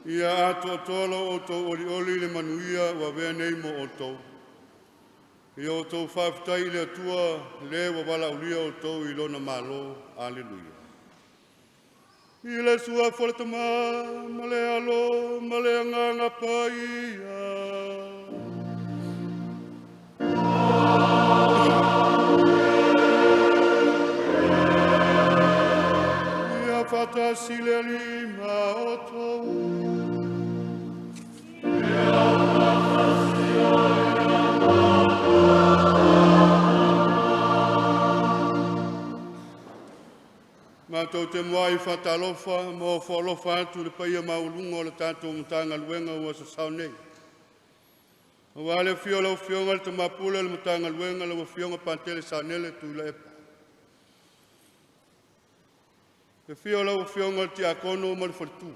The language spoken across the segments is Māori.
Ia ato atolo o tau oli le manuia wa vea nei mo o tau. Ia o tau whaafitai le atua le wa wala ulia o tau I lona malo. Aleluia. I le sua whaletama, ma le alo, ma le anganga paia. Ia fatasi le lima o tau. Mātou te moai whatalofa, mō whalofa atu le paia maulunga o le tātou mtanga luenga ua sa sau nei. Ua le fio lau fionga le te mapule le mtanga luenga le fionga pantele sa nele tu le epa. Le fio lau fionga le te akono ma le whalitu.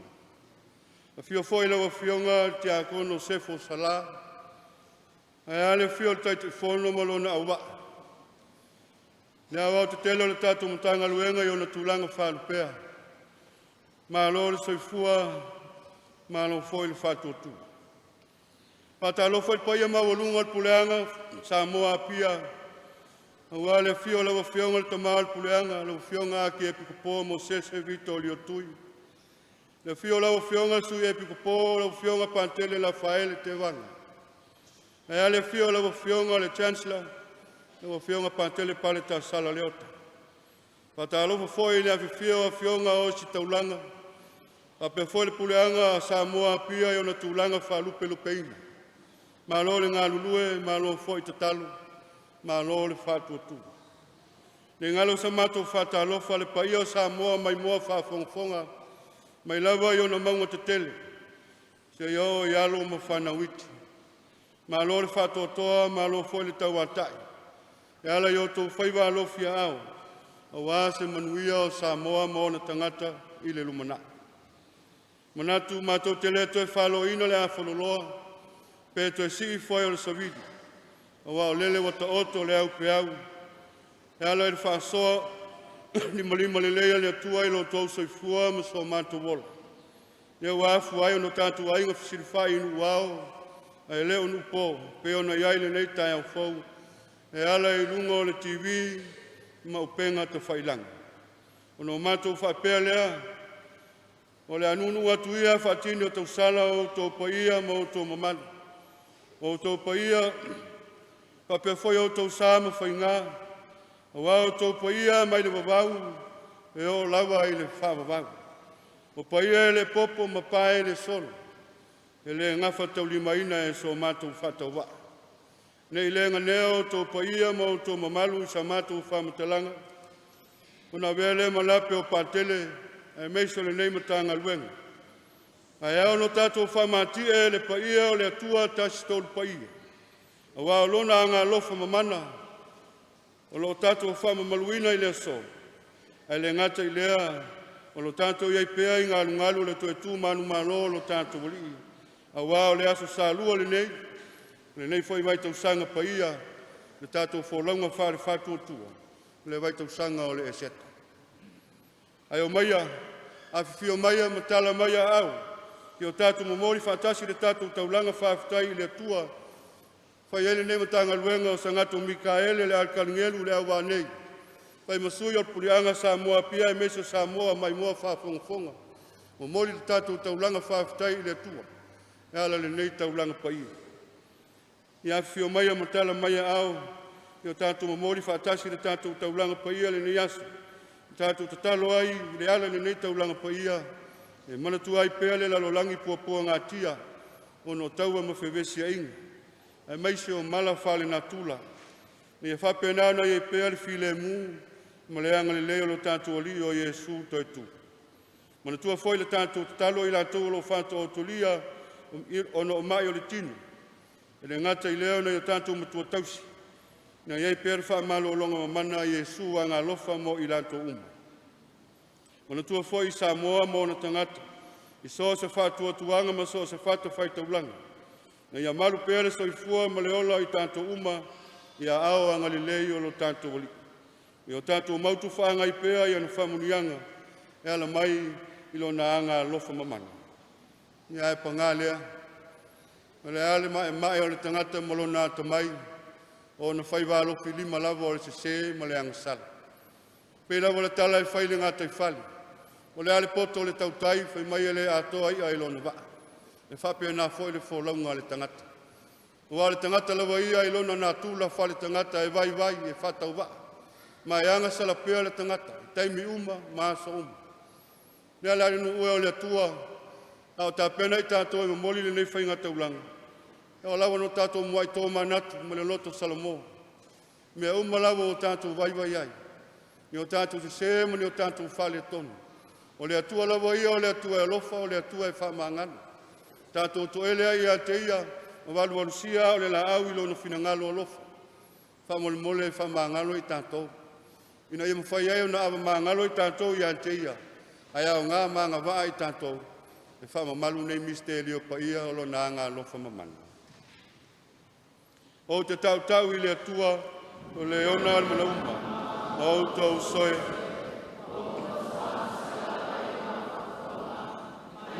Le fio foi lau fionga le te akono sefo sala. Ai le fio le taiti fono ma lona awa. Nea wau te telo le tātou mtanga luenga I ona tūlanga whanupea. Mā lo le soifua, mā lo foi le whatotu. Pata lo foi paia mawalunga le puleanga, sa moa pia. Awa le fio la wafionga le tamaa le puleanga, le wafionga aki epikopo mo sese vito o liotui. Le fio la wafionga le sui epikopo, le wafionga pantele la faele te wana. Ea le fio la wafionga le chancellor, le fionga pantele pale ta sala leota. Pata alofa foi le afifio fionga o si taulanga. A pe foi le puleanga a Samoa pia I ona tūlanga whalupe lupeina. Ma lo le ngā lulue, ma lo foi tatalu, ma lo le whatuatu. Le ngalo sa mato whata alofa le paia o Samoa mai moa whafonga, mai lava I ona maunga te tele. Se yo I alo ma whanawiti. Ma lo le whatuatoa, ma lo foi le tauatai. E ala yo tō whaiwa alofia au, a wāse manuia o Samoa mo na tangata I le lumana. Manatu mātou te le toi whalo ina le a whaloloa, pe toi si I whai o le savidi. A wā o lele wata oto le au pe au. E ala I le whaasoa, lima le leia le atua I lo tau soifua ma so mātou wola. E wafu ai o no tātou ainga fisirifai inu wao, a e leo nupo, pe ona iai le nei tai au fau, e ala I lunga o le TV, ma upenga te whailanga. Ono mātou whapea lea, O le anunu atu ia whaatini o tau sala o tau paia ma o tau mamana. O tau paia papea foi o tau sama whainga. O au tau paia mai le wawau e o lawa i le whawawau. O paia e le popo ma pae le solo. E le ngafa tau limaina e so mātou whatau wa. Nei le nganeo tau paia ma o tau mamalu sa mātou whamatalanga. Kuna vele malape o patele e meiso le nei matanga luenga. Ai au no tātou whamati e le paia o le atua tasi tolu paia. A wao lona anga lofa mamana. O lo tātou whamamaluina i le so. Ai le ngata i lea. O lo tātou iai pea i ngā lungalu le toe tū manu malo lo tātou wali. A wao le aso sa lua le nei. Le nei foi vai tau sanga paia. Le tātou wholaunga whare whātua tua. Le vai tau sanga o le eseta. Ai o maia, a whiwhio maia, matala maia au. Ki o tātou momori whātasi le tātou taulanga whāwhitai i le atua. Whai ele ne matanga luenga o sangato Mikaele le alkalingelu le awa nei. Whai masui o purianga Samoa pia e meso Samoa mai moa whāwhongafonga. Momori le tātou taulanga whāwhitai i le atua. E ala le nei taulanga paia. I a whiwhio maia, matala maia au. Ki o tātou momori whātasi le tātou taulanga paia le nei asu. Tātou tatalo ai, le ala le nei taulanga paia, e manatu ai pea le lalolangi puapua ngā tia, o no taua mawhewesi a inga. Ai maise o mala whale nā tula. Me e whapena ana i e pea le file mū, ma le anga le leo lo tātou ali o Iesu toi tu. Manatu a foi le tātou tatalo i la tau lo whātou o tulia, o no mai o le tinu. E le ngata i leo na i o tātou matua tausi. Na iei pēr wha malo o longa mamana i Iesu a ngā lofa mo i lanto uma. Mana tua foi i Samoa mo na tangata. I soa se whātua tuanga ma soa se whātua whaita ulanga. Na ia maru pēre so i fua ma le ola i tātou uma i a ao a ngalilei o lo tātou wali. I o tātou mautu whaanga i pēa i anu whamunianga e ala mai i lo na anga lofa mamana. Ni ai pangalea. Ma le ale mai o le tangata mo lo nā tamai. O na whai wālo ki lima lava o le se ma le angasala. Pei lava le tala e whai le ngātai whali. O le ale poto o le tautai, whai mai e le atoa i ailo na waa. Le whapea nā fwoi le wholaunga le tangata. O le tangata lawa ia i lona nā tūla whale tangata e vai e whatau waa. Ma e angasala pea le tangata, i taimi uma, maasa uma. Le ale nu ue o le atua, au tā pena i tātou e mamoli le nei whai ngata ulanga. E o lawa no tātou mua i tō manatu, ma le loto Salomo. Mea uma lawa o tātou vai ai. Ni o tātou se sema, ni o tātou whale tonu. O le atua lawa ia, o le atua e lofa, o le atua e whamangana. Tātou to ele ai a te ia, o walu walusia, o le la au ilo no finangalo o lofa. Whamole mole e whamangalo i tātou. Ina ia mawhai ai o na awa mangalo i tātou i a te ia. Ai au ngā manga waa i tātou. E whamamalu nei misterio pa ia, o lo nā ngā lofa mamana. O te tau i le atua, o le ona al mana uma, o tau soe.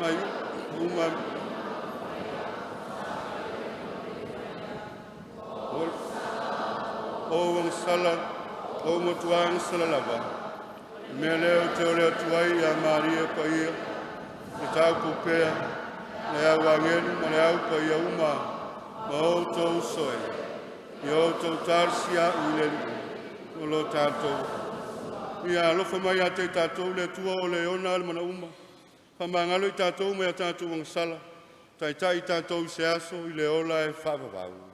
Mai uma. O wang sala, o motuang sala lava. Mea leo te o le atuai a Maria pa ia, le tau kupea, le au angelu, ma le au pa ia uma, ma o tau soe. Yo tau tarsia ulelu, o lo tātou. Ia alofa mai a te tātou le tua o le ona al mana uma. Whamangalo i tātou mai a tātou wang sala. Tai tātou i se aso i le ola e whawawau.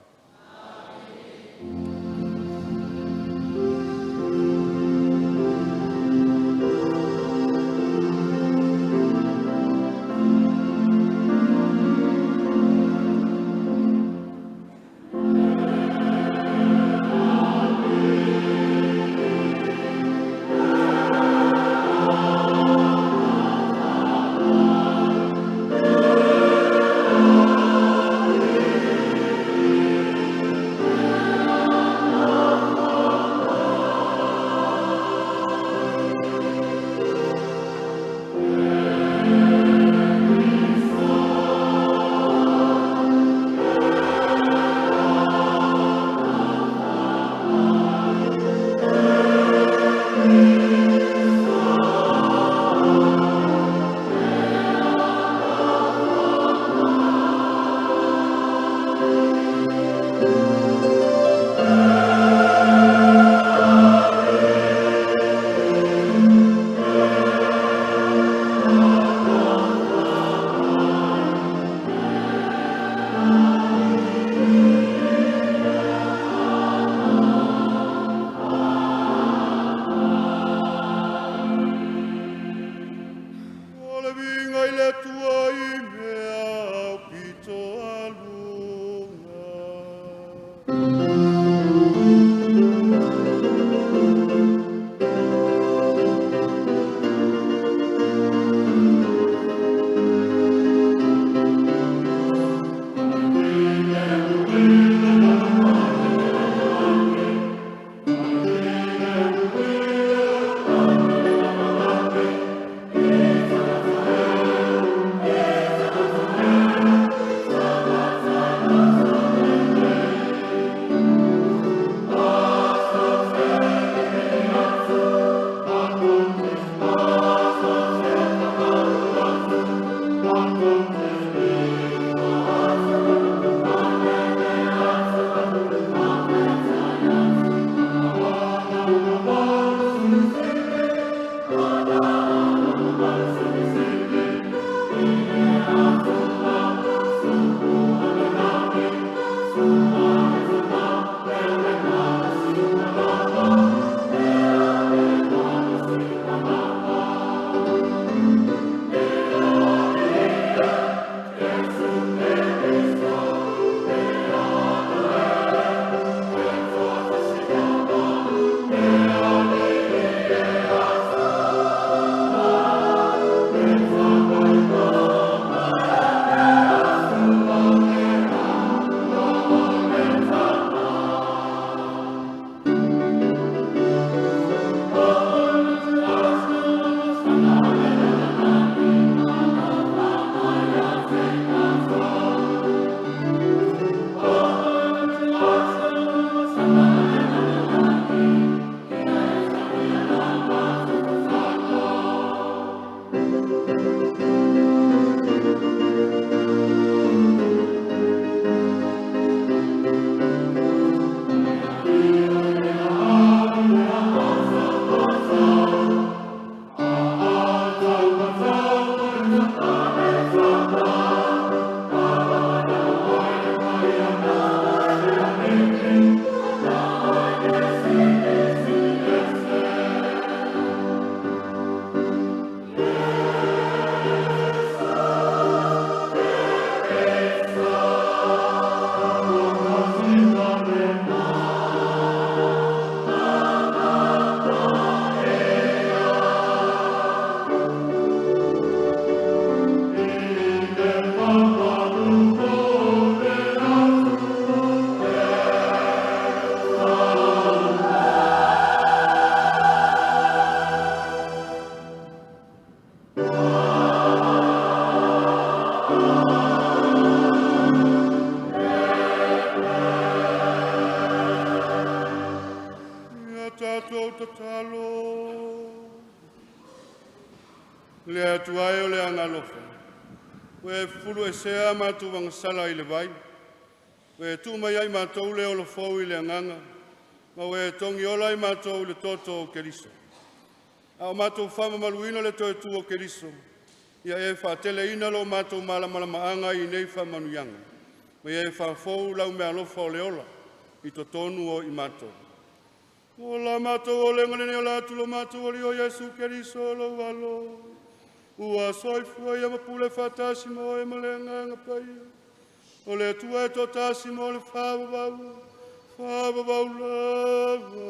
We fulu e sea mātou wangasala i le vai. We tu mai ai mātou le olo fau i le anganga. Ma we tongi ola i mātou le toto o Keriso. A o mātou whama maluina le toi tu o Keriso. Ia e whaatele ina lo mātou mala maanga i nei whamanuianga. Ma ia e whafou lau mea lofa o le ola i to tonu o i mātou. O la mātou o le ngane o la tulo mātou o li o Jesu Keriso lo walo. Ua soifua ia mapule whatasi mo e malenga ngapai. O le tua e totasi mo le whababau lava.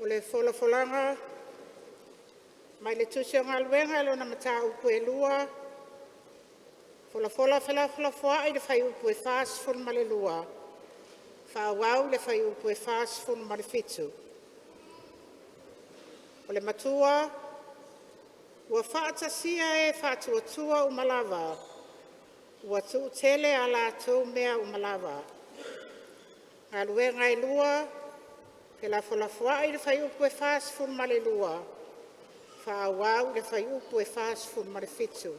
O le folafolanga, mai le tusi o ngaluenga lo na mata upu e lua, folafola foa i le fai upu e fas fun ma le lua, whaawau le fai upu e fas fun ma le fitu. O le matua, ua whaatasia e whaatuatua o malava, ua tu tele ala tau mea o malava. Ngaluenga e lua, ke la folafoa i le fai upu e fas fun ma le lua, whaawau le fai upu e fas fun ma le fitu.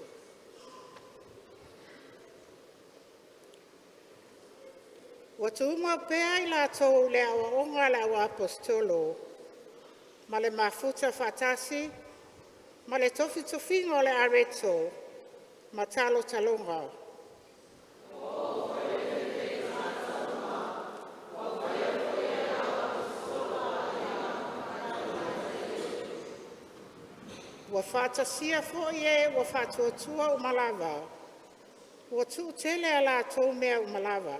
Ua tuuma pea i la tau le awa onga le awa apostolo, ma le mafuta fatasi, ma le tofi tofingo le areto, ma talo talonga. Ua fatasia fo ie, ua fatuatua o malava, ua tu tele ala tau mea o malava.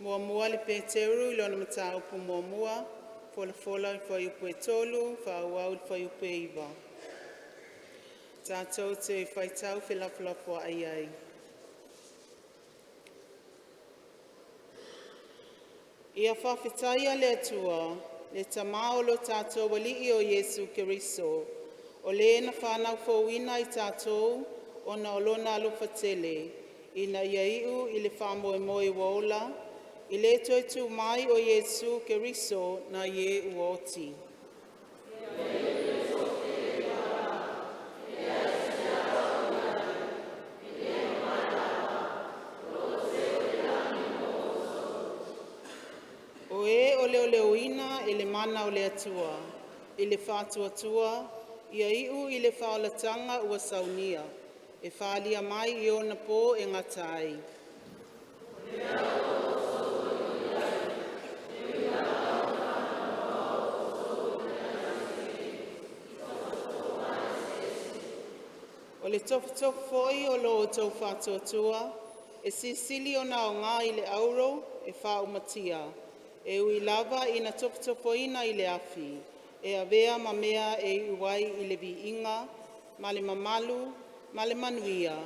Muamua le Peteru i lona mataupu muamua. Folafola i whai upu e tolu, whaauau i whai upu e iwa. Tātou te i whaitau whilawhilapo ai ai. Ia whawhitaia le atua, le tamaolo tātou wali o Yesu Keriso, o le na whanau whauina i tātou, o na olona alufa tele, i na iaiu i le whamoe moe wola, i le toitu mai o Yesu Keriso na ie uoti. O e o leo leoina e le mana o le atua, i le whātuatua, ia iu i le whaolatanga ua saunia, e whaalia mai i o na pō e ngatai. O le tofu foi o lo o tau whātuatua, e sisili o na o ngā i le auro e whaumatia, e ui lava i na tofu-tofoina i le afi, e avea ma mea e uai i le vi inga, ma le mamalu, ma le manuia,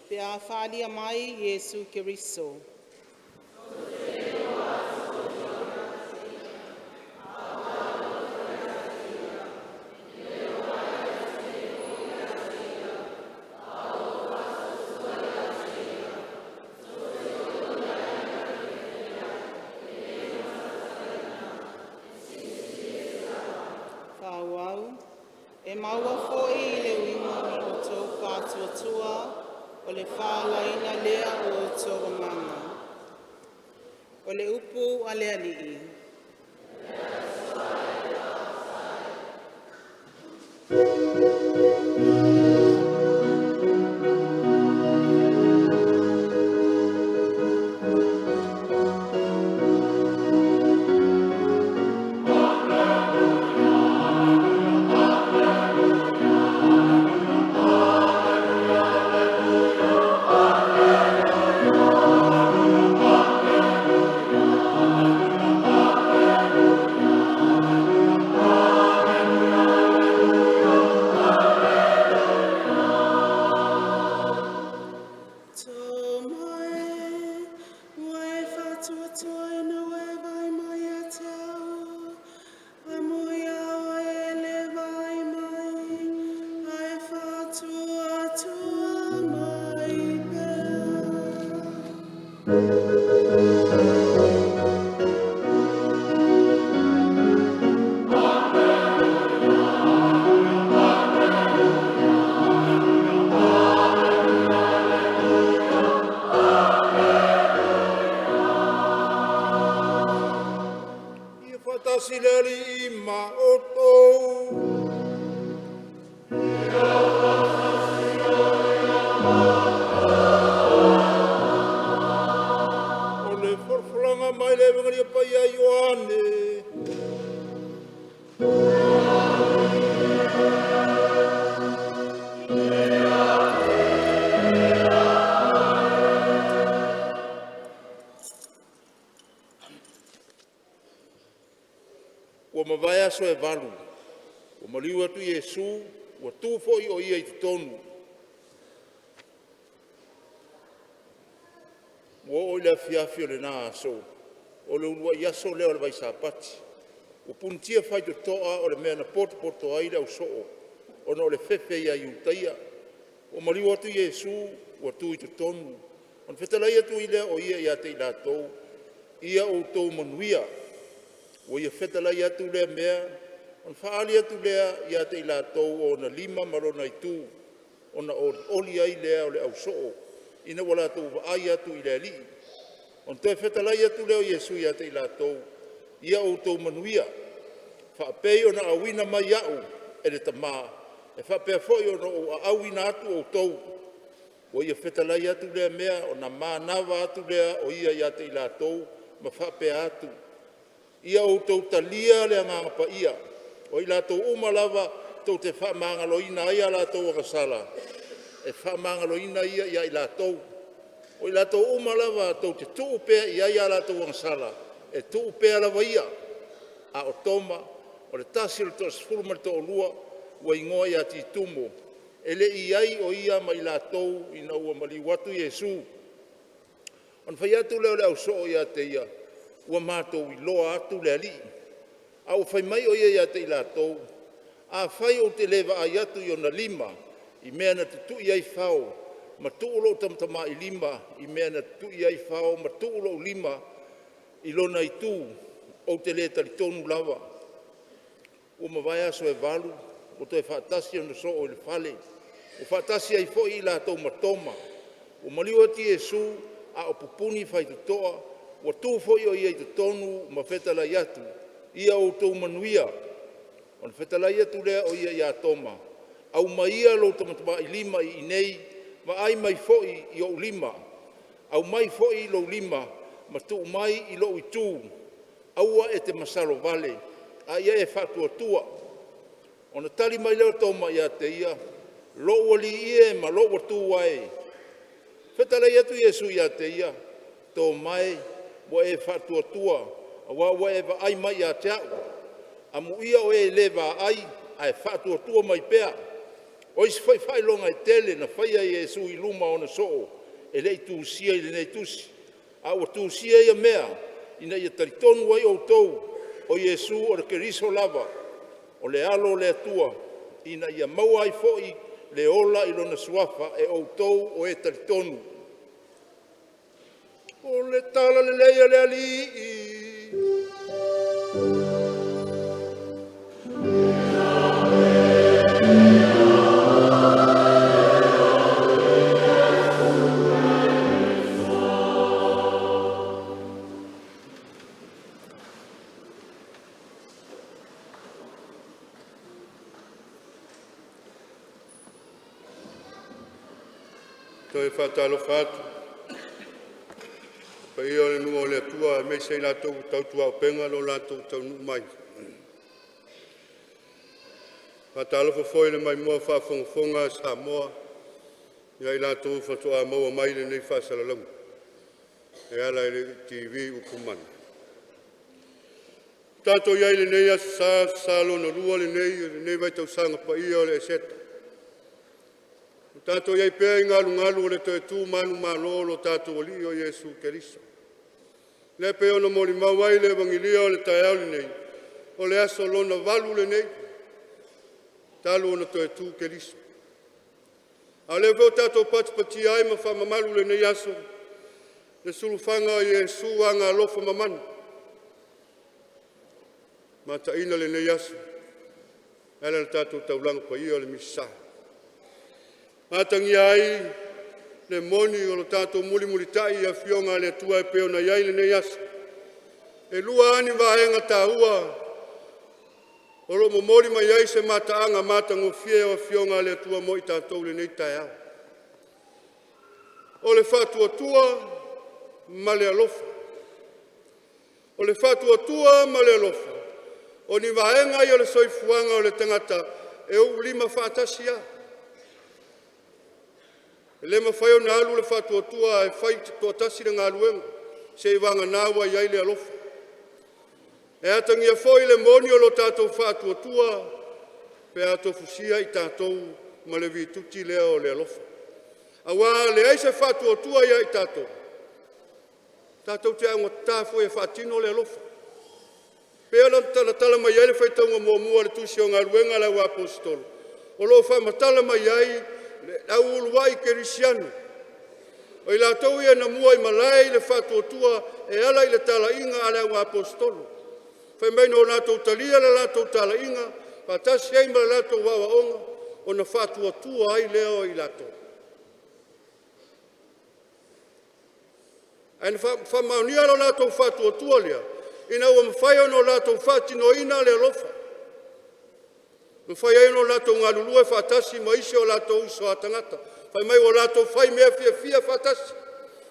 pe a whaalia mai Yesu Keriso. E maua foi i le uinga o tau whātuatua o le whālaina lea o tau manga. O le upu a le alii. Ua mawai aso e walu, ua maliu atu Iesu, ua tūfo i o ia i te tonu. Ua o ila fiafi o le nā aso, o le unua i aso leo le vai sāpati. Ua puntia whai to toa o le mea na poto aile au soo, o na o le fefe ia i utaia. Ua maliu atu Iesu, ua tū i te tonu. On whetalai atu i lea o ia i ate i lātou, ia o tō manuia. Ua ia whetalai atu lea mea, on whaali atu lea i ate i lātou o na 5 marona i tū, o na oli ai lea o le au soo, ina wala atu ai atu i lea li. On te whetalai atu leo Iesu i ate i lātou, ia o tō manuia, whaapei o na awina mai au, e le tamā, e whapea foi o na o awina atu o tau. Ua ia whetalai atu lea mea, o na mānawa atu lea o ia i ate i lātou, ma whapea atu. Ia o tau talia le nganga pa ia. O i lātou umalawa tau te whamangaloina ia lātou akasala. E whamangaloina ia i lātou. O i lato uma lava tau te tuu pea i aia lato wangsala. E tuu pea lava ia. A o toma, o le tasi le toa sifuru ma le toa lua, ua ingoa ia ti tumo. E le i ai o ia ma i latou ina ua mali watu Yesu. On fai atu leo le au soo ia te ia, ua mātou i loa atu le ali. Au fai mai o ia te i latou, a fai o te lewa ai atu i ona lima, i mea na tutu i ai whao, ma tuulo tamtama i lima, i mea na tutu i ai whao, ma tuulo lima, i lona i tū, o te le tali tonu lava. Ua mawai aso e walu, o te whaatasi ona so o le whale, o whaatasi ai fo i latou matoma, o maliwa ti Yesu, a o pupuni fai tutoa, ua tū fo i o iai te tonu, ma whetala i atu, ia o tau manuia, on whetala i atu lea o ia i atoma, au maia lo tamatama i lima i nei, ma ai mai fo i o lima, au mai fo i lo lima, ma tu mai i lo i tū, aua e te masalo vale, a ia e whatua tua. Ona tali mai leo toma ia te ia, lo wali ie ma lo watu wae. Whetala i atu Yesu ia te ia, tō mai, wa e whatua tua, a wa e wa ai mai a te au. A mu ia o e lewa ai, a e whatua tua mai pea. O isi whai longa e tele na whaia Yesu i luma o na soo, e lei tūsia i le nei tusi. A ua tūsia ia mea, ina ia taritonu ai o tau, o Yesu o le keriso lava, o le alo le atua, ina ia maua ai foi le ola i lona suafa e o tau o e taritonu. O le tala le leia le alii. Toi whatalo whatu. Pa ia le nua o le atua, me sei latou tau tua o penga lo latou tau nu mai. Whatalo foi le mai mua whafonga sa moa. Ia i latou whatua maua mai le nei whasalalau. E ala i le TV ukumana. Tato ia i le nei asa salo na rua le nei vai tau sanga pa ia o le eseta. Tato iai pea i ngalu le toe tū manu malo lo tato o li o Yesu Keriso. Le pea ona mori mawai le evangelia o le taeau le nei, o le aso lona valu le nei, talo ona toe tū Keriso. A le veo tato pati ai ma whamamalu le nei aso, le sulufanga o Yesu anga alofa mamanu. Ma taina le nei aso, ele le tato taulanga pa ia o le misa. Matangi ai, le moni o lo tato muli tai a fionga le tua e peo na iai le nei asa. E lua ani vahenga tahua, o lo momori ma iai se mataanga matango fie o fionga le tua mo i tatou le nei tae au. O le fatua tua, ma le alofa. O le fatua tua, ma le alofa. O ni vahenga i o le soifuanga o le tangata, e u lima fatasi a. Le mawhai o na alu le whatua tua e whai toa tasi na ngā luenga, se i wanga nāua iai le alofa. E atangi a whoi le moni o lo tātou whatua tua, pe ato fusia i tātou ma le vituti lea o le alofa. A wā le aise whatua tua ia i tātou. Tātou te aunga tāfo e whatino le alofa. Pe ala tala mai ai le whaitaunga mua le tusi o ngā luenga le wa apostolo. O lo whamatala mai ai, au uluai kerisiano. O i la tau ia na mua i malai le whatua tua e ala i le tala inga ala au apostolo. Whai mai no la tau talia le la tau tala inga, patasi ai ma la tau wawa onga, o na whatua tua ai leo i la tau. Ai na whamaunia lo la tau whatua tua lea, ina ua mawhai o no la tau whatino ina le alofa. Mawhai ai no lato ngā lulua whatasi ma ise o lato uso a tangata. Whai mai o lato whai mea fia whatasi.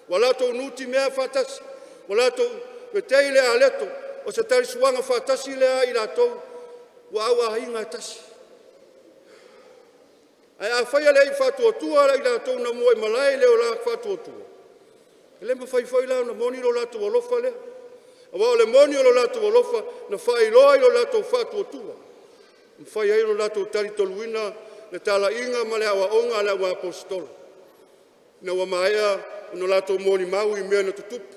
Wa lato nuti mea whatasi. Wa lato wetei lea aleto. O se tari suanga whatasi lea i lato. Wa awa hinga tasi. Ai a whai alei whatua tua i lato na mua i malai leo la whatua tua. Le mawhaifai la na moni lo latu alofa lea. Awa o le moni o lo latu alofa na whai loa i lo latu whātua tua. Mwhai ai lo latu tari toluina le tala inga ma le awa onga le awa apostolo. Na wa maea no latu moni mau i mea na tutupu.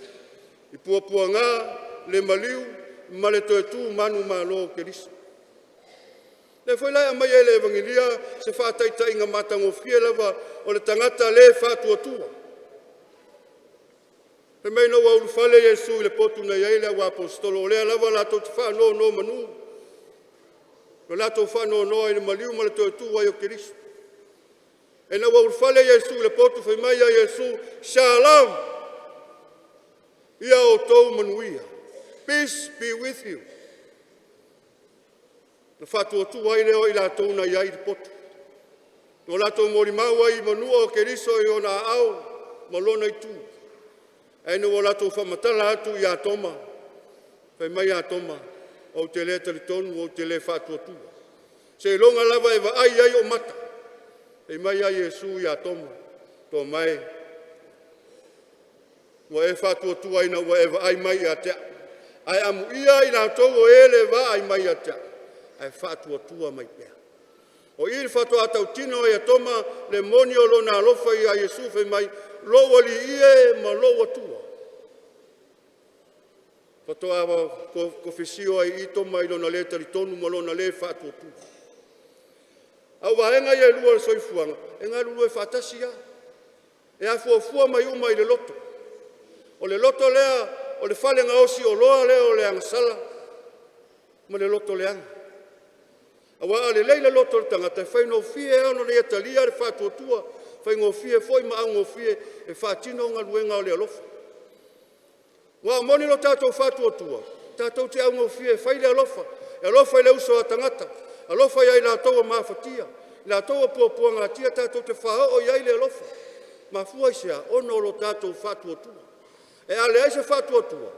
I pua ngā le maliu ma le toe tu manu malo Keriso. Le foi lai mai ele evangelia se whātaita inga matango fie lava o le tangata le whātua tua. He mei no wa ulufale Yesu i le potu na iaile wa apostolo o lea lava lato te whāno no manu. O lato whāno no i le maliu ma le toe tu wa o Keriso. E na wa ulufale Yesu i le potu whai mai a Yesu Shalom. Ia o tau manuia. Peace be with you. Na whātua tu ai leo i la tau na iai potu. O la tau mori maua i manua o Keriso i o na au, malona i tu. E no o la tau whamatala atu i a toma. Whai mai a toma, o te le talitonu, o te le whātua tu. Se longa lava e wa ai o mata. E mai a Yesu i a toma, tō mai. Wa e whātua tu ai na wa e wa ai mai a tea. Ai amu ia i la tau o ele wa ai mai a tea. Ai whātua tua mai pēr. O i whātua atau tino e toma le moni o lona alofa i a Yesu whai mai loa li ie ma loa tua. Whātua awa ko whisio ai i toma i lona le tari tonu ma lona le whātua tua. Au wahenga i e lua soifuanga, e ngā lua e whātasi ia. E a fuafua mai uma i le loto. O le loto lea, o le whale ngā osi o loa lea o le angasala, ma le loto leanga. Awa ale leila loto le tangata, whai no fie ano le etalia le whātua tua, whai ngō fie foi ma au ngō fie e whātino ngā luenga o le alofa. Wa moni lo tātou whātua tua, tātou te au ngō fie, whai le alofa, e alofa i le uso a tangata, alofa i la toa mawhatia, la toa pua ngā tia tātou te whao i ai le alofa. Ma fua i sea, ono lo tātou whātua tua. E ale ai se whātua tua.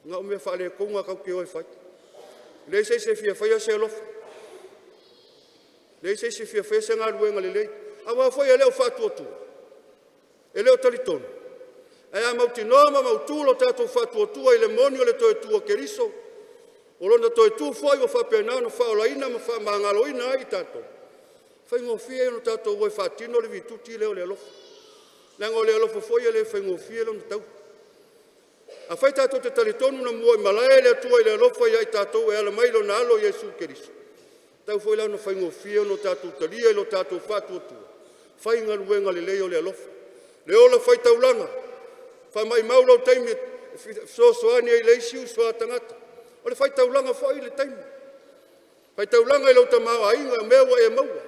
Ngā umea whale konga kau ke oi whai. Lei se fia whaia se alofa. Lei se fia whaia se ngā ruenga le lei. Awa whai e leo whātua tua. E leo talitonu. E a mauti noma mautūlo tātou whātua tua i le moni o le toe tua Keriso. O lona toe tu whai o whapena no whaolaina ma whamangaloina ai tātou. Whai ngō fie no tātou oi whātino le vituti leo le alofa. Nanga o le alofa whai e le whai ngō fie lona tau. A whai tātou te talitonu na mua i malae le atua i le alofa i ai tātou e ala mailo na alo Yesu Keriso. Tau whai lau na whai ngō fie no tātou talia i lo tātou whātua tua. Whai ngā ruenga le leo le alofa. Le ola whai taulanga. Whai mai maulau taimi soani ai leisiu soa tangata. O le whai taulanga whai le taimi. Whai taulanga i lau tamau a inga mewa e maua.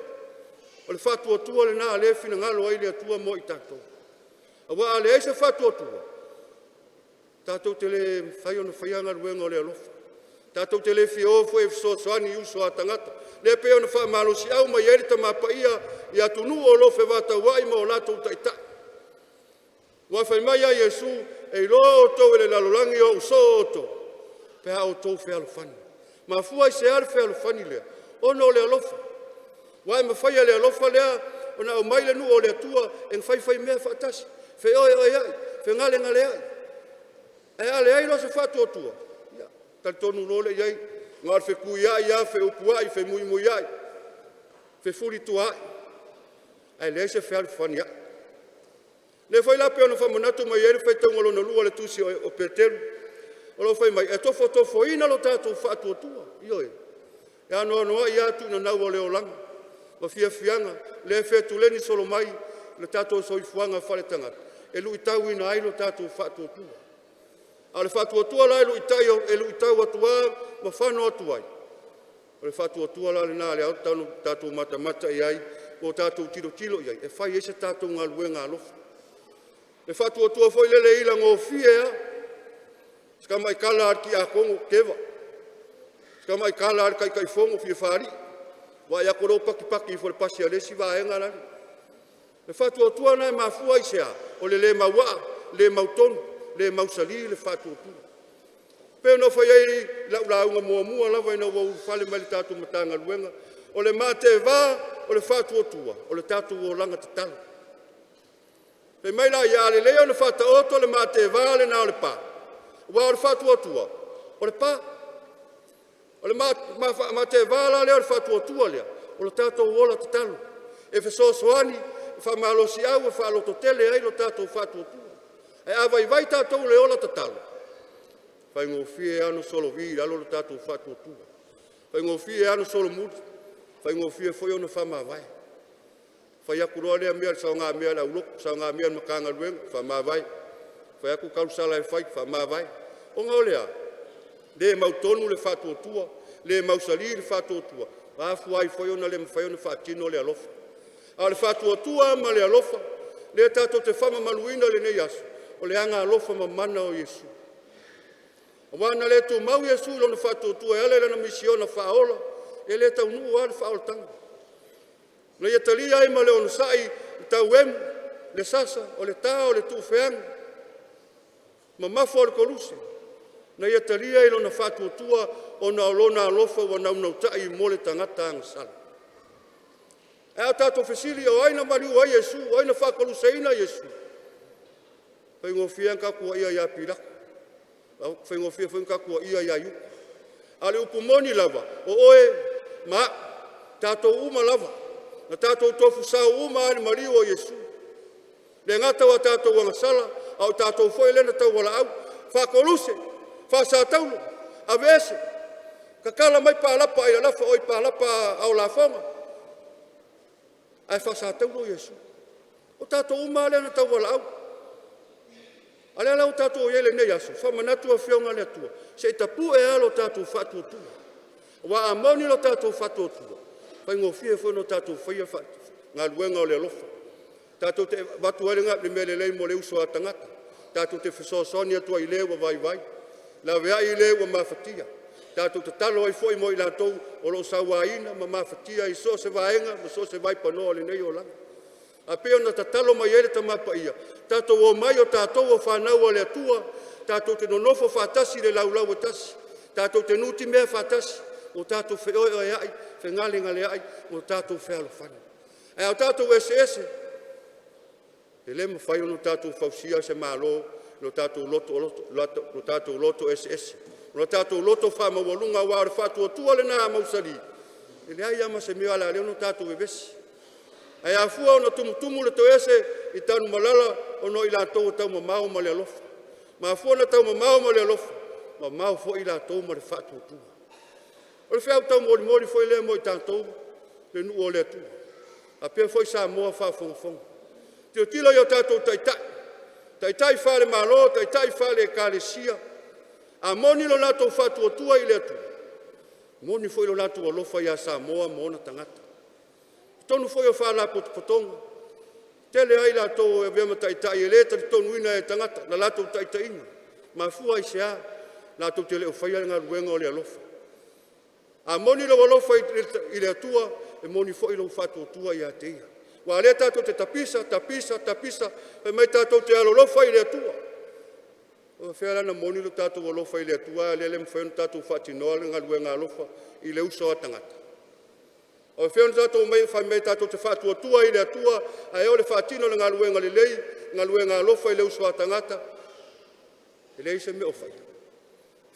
O le whātua tua le nā le fina ngalo ai le atua mo i tātou. Awa ale eise whātua tua. Tātou te le whai ona whaianga ruenga o le alofa. Tātou te le whiofo e soani uso a tangata. Le pe ona wha malosi au mai erita mapaia i atunu o lofe wata wai ma o latou taita. Wa whai mai a Yesu e lo o tau e le lalolangi o uso o tau. Pea o tau whi alofani. Ma fua i se ar whi alofani lea. Ono le alofa. Wa e ma whai le alofa lea. Ona o mai le nu o le atua en whai mea whaatasi. Whi oi ai. Whi ngale ngale ai. E ale ai lo se whātua tua. Talitonu lole iai. Ngar whi kui ai, whi upu ai, whi mui ai. Whi furi tua ai. Ai le se whi alofani ai. Le whai lape ona whamanatu mai eri whai taungolo na lua le tusi o Peteru. O lo whai mai, e tofo ina lo tātou whātua tua. Ioi. E anoa i atu na nau o leo langa. Ma fia fianga, le whetu leni solo mai, le tātou soifuanga whare tangata. E lui tau ina ai lo tātou whātua tua. A le whātua tua la e lui tau atua, ma whano atuai. O le whātua tua la le nā le au tātou mata i ai, o tātou tilo i ai. E whai ese tātou ngā luenga alofa. Le whātua tua foi lele ila ngō fie ea. Ska mai kala ar ki a kongo kewa. Ska mai kala ar kai fongo fie whari. Wa ia koro paki i fore pasi a lesi wa enga rari. Le whātua tua nai mafua i sea. O le maua, le mautonu, le mausali, le whātua tua. Peo no whai ei launga mua lawa ina wau whale mai le tātou matanga luenga. O le mate wā, o le whātua tua. O le tātou o langa te tala. Pe mai la ia le leo le fata oto le mate vale na le pa. Wa le fatu otua. O le pa. O le mate vale le fatu otua le. O le tato wola tatalu. E fe so soani fa malo si au fa lo totele ai lo tato fatu otua. E ava vai tato le ola tatalu. Fa ngofie ano solo vi lo tato fatu otua. Fa ngofie ano solo mut. Fa ngofie foi ona fa ma vai. Fa ya ku role mea sa nga mea la ulok sa nga mea makanga lueng fa ma vai. Fa ya ku kausala e fai fa ma vai. O ngolea. Le mautonu le fatu otua, le mausali le fatu otua. Va fuai foi ona le mfai ona fatino le alofa. A le fatu otua ma le alofa. Le tato te fama maluina le ne yasu. O le anga alofa ma mana o Yesu. O wana le tu mau Yesu lo le fatu otua ele le na misiona faola. Ele tau nu al faol tanga. Na ia talia ai ma le ono sai tau emu, le sasa, o le tau, o le tufeanga. Ma mafo le koluse. Na ia talia ai lona fatu otua o na olona alofa wa na unautai mo le tangata angasala. E a tato fesili o aina mariu ai Yesu, o aina whakoluse ina Yesu. Pai ngofia kakua ia ia piraka. Pai ngofia kakua ia ia yuka. Ale upumoni lava, o oe, ma, tato uma lava. Na tatou tofu sao uma ani mariu o Yesu. Le ngata wa tatou wangasala, au tatou foi lena tau wala au, whakoluse, whasataulu, avese, kakala mai pālapa i lafa oi pālapa au la fonga. Ai whasataulu o Yesu. O tatou uma lena tau wala au. Ale ala o tatou yele nei asu, whamanatu a whionga le atua. Se tapu e alo tatou whatu atua. Wa amoni lo tatou whatu atua. Pai ngofie foi no tatou whaia whatu. Ngā luenga o le alofa. Tatou te watu arenga le mele lei mo le uso a tangata. Tatou te whisosoni atua i lewa vai vai. La vea i lewa mawhatia. Tatou te talo ai foi mo i latou o lo sawaina ma mawhatia i so se vaenga ma so se vai panoa le nei o langa. A peo na tatalo mai ere ta mapa ia. Tatou o mai o tatou o whanau o le atua. Tatou te nonofo whatasi le laulau o tasi. Tatou te nuti mea whatasi. O tatou wheoi o ai, whengalinga le ai, o tatou whealo whani. E au tatou ese. E le ma whai ono tatou whausia se malo, lo tatou loto ese. Lo tatou loto whama walunga wāre whatu o tua le nā mausari. E le ai ama se mea ala le ono tatou e vesi. E a fua ona tumutumu le to ese i tanu malala ono i lātou tau mamau ma le alofa. Ma fua na tau mamau ma le alofa. Ma mau fo i lātou ma le whatu o tua. O le whiau tau mori foi le mo i tātou le nu o le atu. A pia foi sa moa whafongafonga. Te o tila i o tātou taitai. Taitai whale malo, taitai whale kālesia. A moni lo lātou whatu o tua i le atu. Moni foi lo lātou o lofa i a sa moa mona tangata. Tonu foi o whala potonga. Tele ai lātou e vema taitai e leta li tonu ina e tangata. Na lātou taitai ina. Ma fua i se a. Lātou te leo whaia ngā ruenga o le alofa. A moni lo alofa i le atua, e moni fo i lo whatu o tua i a te ia. Wa le tātou te tapisa, e mai tātou te alolofa i le atua. O whea na moni lo tātou alofa i le atua, le le mwhaino tātou whati noa le ngā luenga alofa i le uso atangata. O whea na tātou mai tātou te whatu o tua i le atua, a eo le whatino le ngā luenga le lei, ngā luenga alofa i le uso atangata, e le ise me o whai.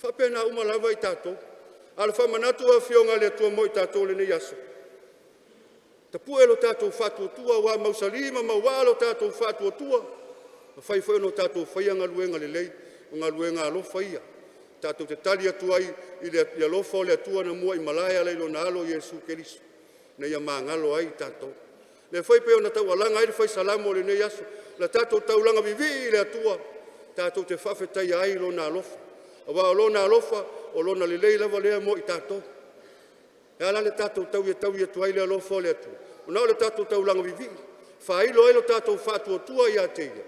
Whapena umalava i tātou. Ala whamanatu a whionga le atua mo i tātou le nei aso. Ta pue lo tātou whatu o tua, wa mausalima ma walo tātou whatu o tua. Ma whai whai no tātou whai ngā luenga le lei, ngā luenga alofa ia. Tātou te tali atua i le alofa o le atua na mua i malaya leilo na alo Yesu Keriso. Na ia mangalo ai tātou. Le whai peo na tau alanga ai le whai salamo le nei aso. La tātou taulanga vivi i le atua. Tātou te whawhetai ai lo na alofa. Awa o lona alofa, o lona le lei lava lea mo i tātou. E ala le tātou tau i atu ai le alofa o le atu. O nao le tātou tau langa vivi. Whailo ai lo tātou whatu o tua i a te ia.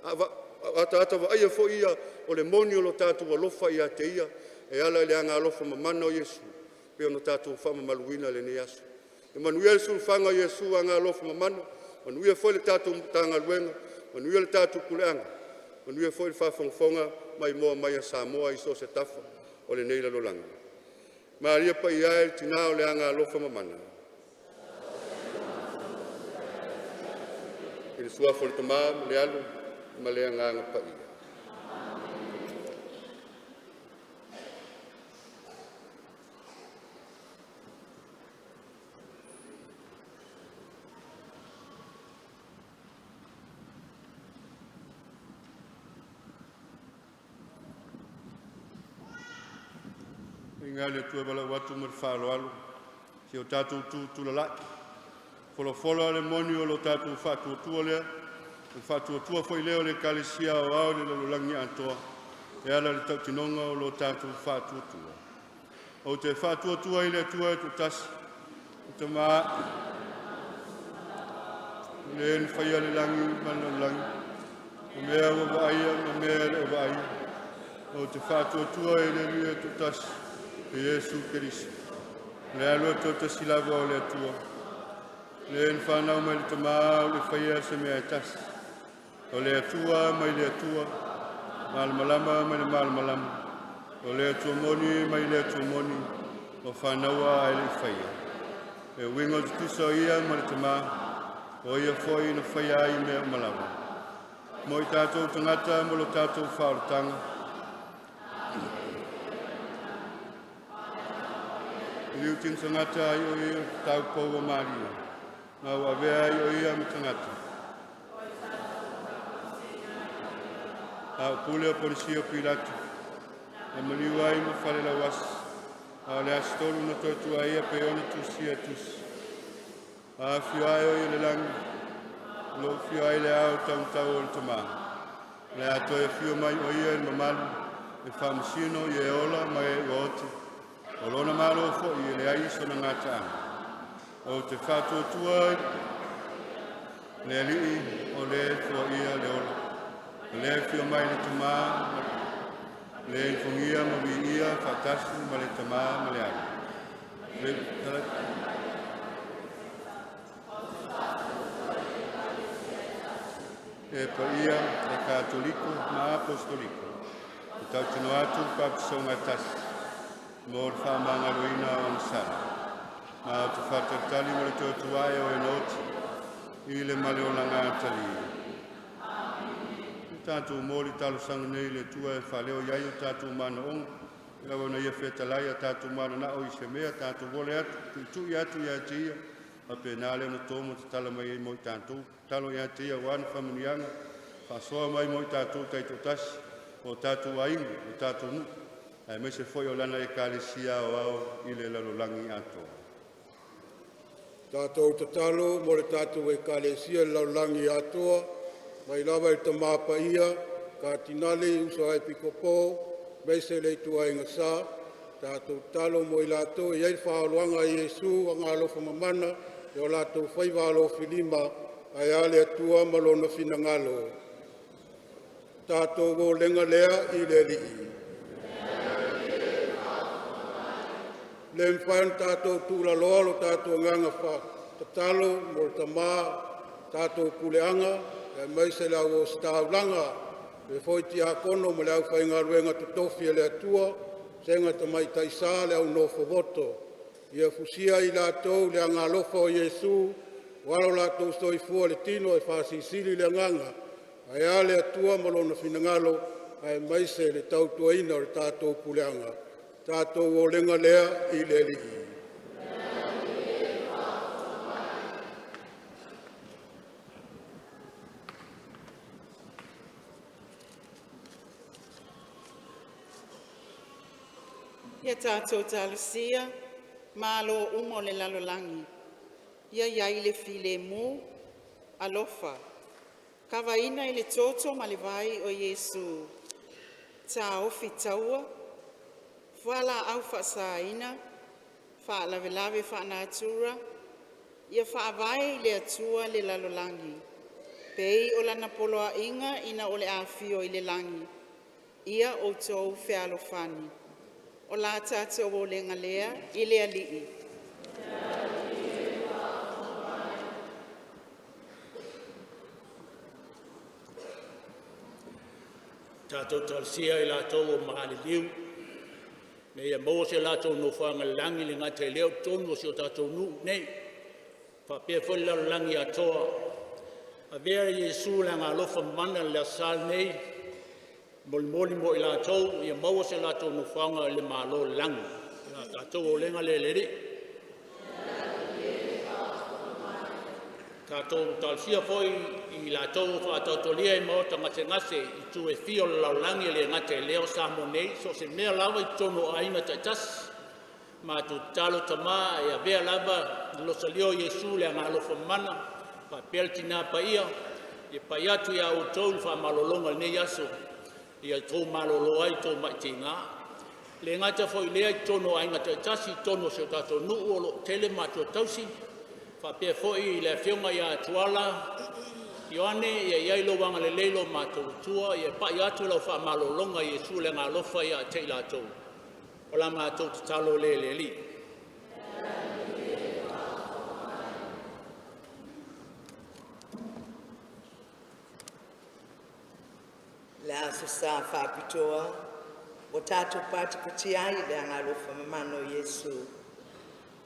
Ata wa aia fo ia o le moni o lo tātou alofa i a te ia. E ala le anga alofa mamana o Yesu. Pe o no tātou whama maluina le ne asu. E manuia le sulfanga Yesu anga alofa mamana. Manuia fo le tātou tanga luenga. Manuia le tātou kuleanga. Manuia fo le whafonga mai moa mai a Samoa i so se tafa o le neila lolanga. Maria pa ia e tina o le anga alofa mamana. I le suafo le tamā ma le alu ma le agaga paia. Inga le tua bala watu ma le whaaloalo, si o tātou tūlalai. Folo le moni o lo tātou whātuatua lea, le whātuatua foi leo le kalesia o au le lalolangi antoa, e ala le tautinonga o lo tātou whātuatua. O te whātuatua i le tua e tu tasi, o te maa, le en whaia le langi, mana langi, o mea o waaia, o mea le o waaia, o te whātuatua i le lia tu tasi, e Jesu Kirisi. Le alua tō te silawa o le atua. Le en whanau mai le tamā o le whaia se mea e tasi. O le atua mai le atua. Malamalama mai le malamalama. O le atua moni mai le atua moni. O whanaua ai le whaia. E wingo te tusa ia mai le tamā. O ia whoi na whaia ai mea malawa. Mo i tātou tangata mo lo tātou whaoratanga. Liu ting tangata ai o ia tau pou o Maria. Ngā wawea ai o ia mi tangata. Au pule o polisi o Pilatu. A maniu ai mo whare la was. A le astolu na totu ai a peona tusi a tusi. A fio ai o ia le langi. Lo fio ai le au tau o le tamā. Le ato e fio mai o ia il mamalu. E whamasino i e ola mai e ote. O lona malo fo i le ai so na ngata. O te whātuatua le alii o le fo ia le ola. Le fio mai le tamā, le fongia ma vi ia whatasi ma le tamā ma le ai. Le tala. E pa ia e katoliko ma apostoliko. E tau tino atu papisonga tasi. Mor whamanga roina o nsara. Ma o te whatatali mo le tōtuai o enoti. I le male o langa atali. Tātou mōri talo sanga nei le tua e whaleo iai o tātou mana onga. Ia wana ia whetalai a tātou mana na o i se mea. Tātou vole atu, tui atu ia tia. A penale na tōmo te tala mai mo i tātou. Talo ia tia wana whamanianga. Whasoa mai mo i tātou taito tasi. O tātou aingu, o tātou nu. Ai me se foi o lana e kalesia o au i le lalolangi ato. Tātou tatalo, mo le tātou e kalesia le lalolangi atoa, mai lava i tamā paia, ka tinali uso ai pikopo, me se le tua inga sa, tātou talo mo i lato, i ei whaaloanga i Jesu, a ngā lofa mamana, e o latou whaiwalo filima, ai ale atua malona fina ngalo. Tātou o lenga lea i le lii. Le mwhaen tātou tūra loa lo tātou nganga wha tatalo, mo le tamā, tātou kuleanga, e mai se lau o staulanga, e foi ti akono mo le au whainga ruenga tutofi e le atua, senga tamai taisa le au nofo voto. Ia fusia i lātou le anga lofa o Jesu, walo lātou stoi fua le tino e whasisiri le nganga, ai ale atua malona finangalo, ai mai se le tautuaina o le tātou kuleanga. Tātou o lenga lea i le lii. Ia tātou tālusia, mālo umo le lalolangi. Ia iai le file mu, alofa. Kawaina i le toto ma le vai o Jesu. Tā ofi taua, whala au whaasaina, whaalavelave whaanatura, ia whaavai le atua le lalolangi. Pei o lana poloa inga ina o le awhio i le langi. Ia o tau whealofani. O la tātou o le ngalea i le alii. Tātou talsia i lātou o mahali liu. Nei ia mō se lātou no whanga langi le ngate leo, tonu o se o tātou nu, nei. Whapea whoi lau langi atoa. A vea Yesu le ngā lofa mana le asal nei, moli mo i lātou, ia maua se lātou no whanga le mālo langu. Ia tātou o lenga le leri. Tātou talsia foi i lātou whaatautolia i maota ngase i tu e fio lau langi le ngate leo samo nei, so se mea lawa i tono aina taitas. Ma tu talo tama e a vea lava lo salio Yesu le ngā lofa mana, pa pelti nā pa ia, e pa iatu ia o tau wha malolonga nei aso, ia tō malolo ai tō maiti ngā. Le ngata foi lea i tono ainga taitas i tono se tato nuu o lo tele matua tausi, fa pe foi le fionga ia tuala Ioane ia iailo wanga le leilo mātou tua ia pa iatu lau wha malolonga Yesu le ngā lofa ia te lātou. O la mātou te talo le li. Le aso sa whapitoa, o tātou pātikati ai le ngā lofa mamano Yesu.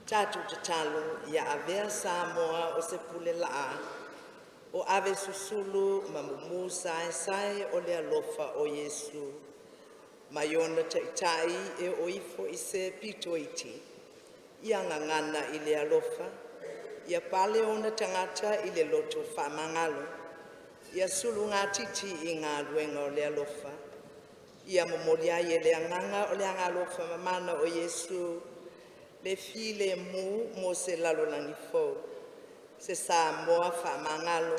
Tātou te talo ia avea Samoa o se pule laa, o ave susulu ma mumu sae o le alofa o Yesu. Maiona taitai e oifo i se pito iti. Ia ngangana i le alofa, ia pale ona tangata i le loto whamangalo. Ia sulu ngā titi i ngā luenga o le alofa. Ia momolia i le anganga o le alofa mamana o Yesu. Le file mu mo se lalolangi fo. Se sa moa whamangalo.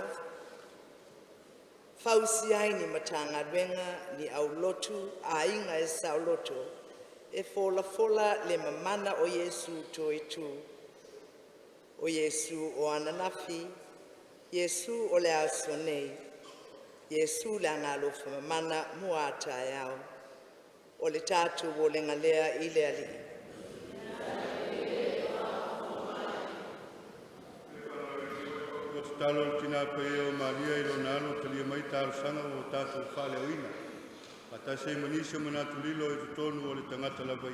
Fausi ai ni matanga luenga ni au lotu a inga e sa loto. E fola le mamana o Yesu to e tu. O Yesu o ananafi. Yesu o le asonei. Yesu le angalofa mamana muata yao. O le tatu o le ngalea i le ali. Talo tina peo Maria ilo nalo talia mai talo sanga o tatu whale oina. Ata se manisio manatu lilo e tutonu o le tangata la vai.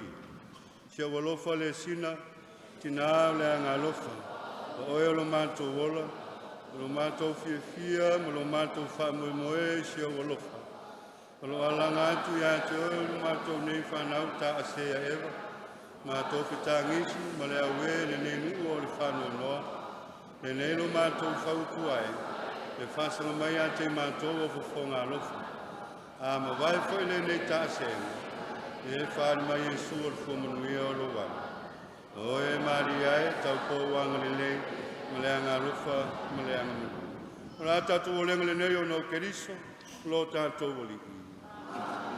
Sia walofa le sina, tina le anga lofa. O oe lo manto wola, lo manto fia, lo manto wha moe sia walofa. O lo alanga atu ya te oe lo manto nei whanau ta asea ewa. Ma tofi tangisi, ma le awe le nenu o le whanau noa. E nei lo mātou whauku ai, e whasanga mai a te mātou o whawhonga alofa. A ma vai whai le nei tāsenga, e whāri mai e suar whamanuia o lo wai. O e Maria e tau pōwanga le nei, ma le anga alofa, ma le anga manu. O rā tātou o lenga le nei o no keriso, lo tātou o liku. Amen.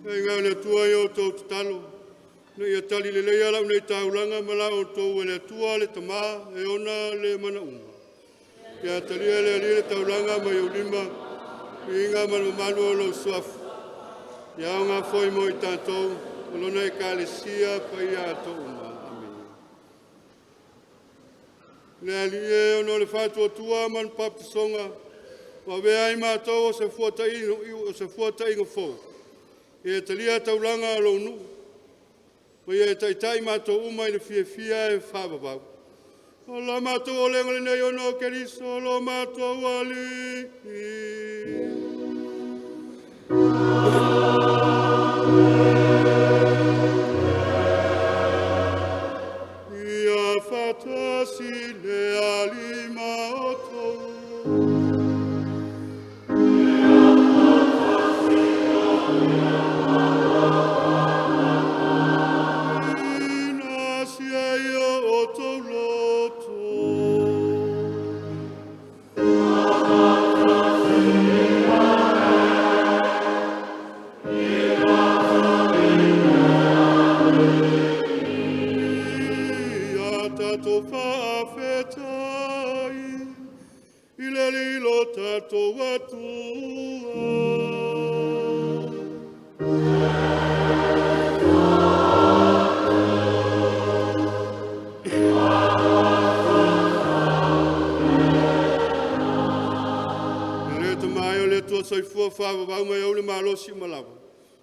e ngā le tua i o tau te talo. Na ia tali le leia lau nei taulanga ma lau o tau e le tua le tamā e ona le mana unga. Ia tali e le ali le taulanga ma iau lima i ngā manu manu o lau suafu. Ia o ngā foi mo i tātou, o lona e ka le sia pa i a tau uma. Amen. Le ali e ono le whātua tua man papisonga, wa vea i mātou o se fuata ingo fō. E talia taulanga alo nu. Wa ia e taitai mātou uma i le fia e whāwawau. O la mātou o lenga le nei ono keriso, o lo mātou ali. Ia fatasi le alima o tou.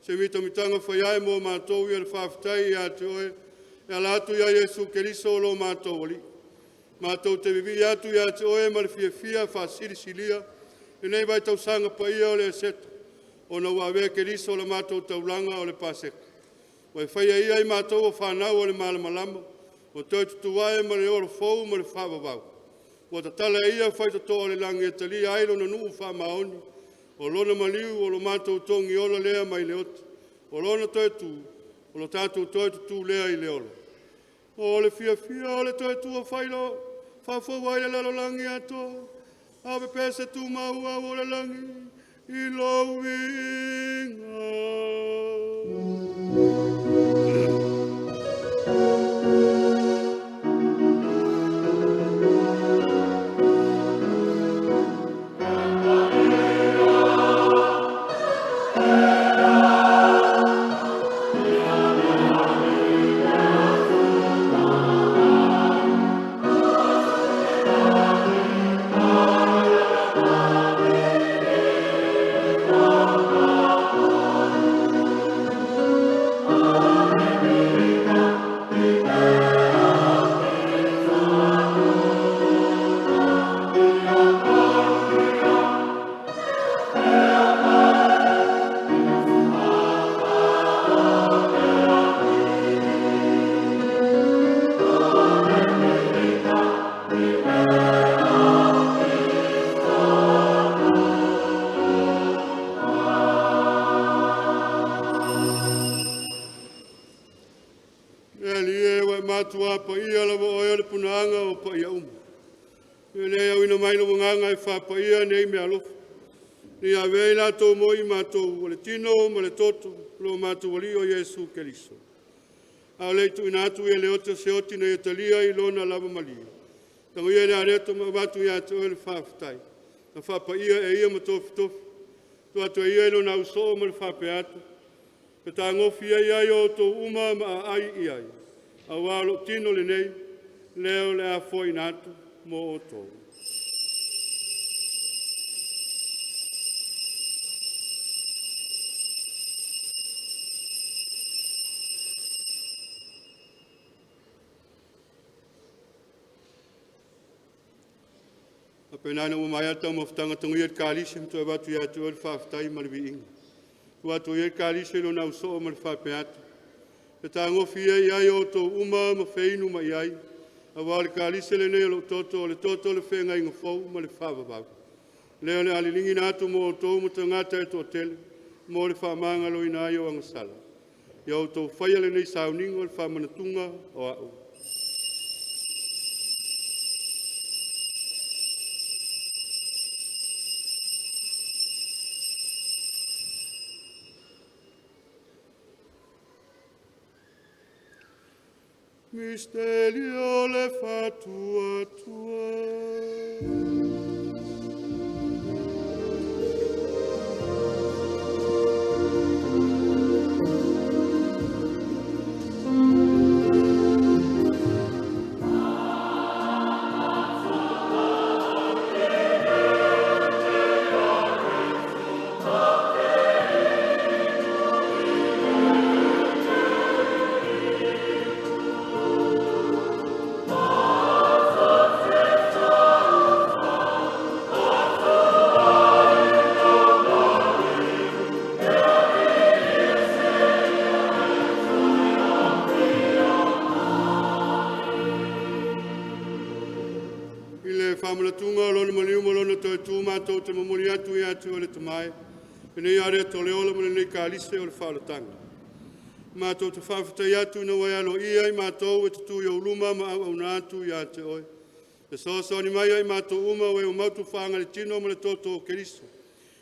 Se mita mitanga whaiae mō mātou i le whawhitai i a te oe, e ala atu ia Jesu Keriso o lo mātou oli. Mātou te vivi atu i a te oe ma le fia whasiri silia, e nei vai tau sanga pa ia o le aseta, o na wawea Keriso o le mātou taulanga o le paseka. Wai whaia ia i mātou o whanau o le malamalama, o toi tutuwae ma le oro fau ma le whawawau. O ta tala ia whaita to o le langi e tali ailo na nuu whamaoni, o lona maliu o lo mātou tongi ola lea mai le oti. O lona toi tu, o lo tātou toi tu lea i le ola. O le fia o le toi tu o whailo, whawhau ai le lalo langi ato. Awe pese tu maua o le langi, i lo winga. Tua pa ia la o le punanga o pa ia umu. Nei au ina mai lo nganga e fa pa ia nei me alofu. Ni a vei la tō moi mātou o le tino mo le toto lo mātou wali o Jesu Keriso. A leitu ina atu e le oto se oti nei etalia i lona lava malia. Tango ia le areto ma watu ia te o le whawhitai. Na wha pa ia e ia ma tofi tofi. Tu atu e ia i lona uso ma le whape atu. Pe tā ngofi ia i o tō uma ma ai i ai. A walo tino le nei, leo le a foi natu mo o tō. A penana o mai ata mo ftanga tangu ia kalisi mto watu ia tu el whaftai ma le viinga. Watu ia kalisi lo na uso ma le whape atu. E tā ngofia i ai o tō uma ma whainu ma i ai. A wale ka alise le nei o toto le whenga inga fau ma le whawawau. Leo le alilingi nātu mo o tō mo te ngata e tō tele, mo le whamanga lo ina ai o angasala. Ia o tō whaia le nei sauningo le whamanatunga o au. Misterio le fatua tua. Whamalatunga lona maliuma lona toi tū mātou te mamuri atu i atu o le tamai. Pene are to le ola mene nei kālise o le whaalatanga. Mātou te whawhatai atu na wai alo ia i mātou e te tū i auluma ma au na atu i ate oi. E soso ni mai ai mātou uma we o mautu whaanga le tino ma le toto o Keriso.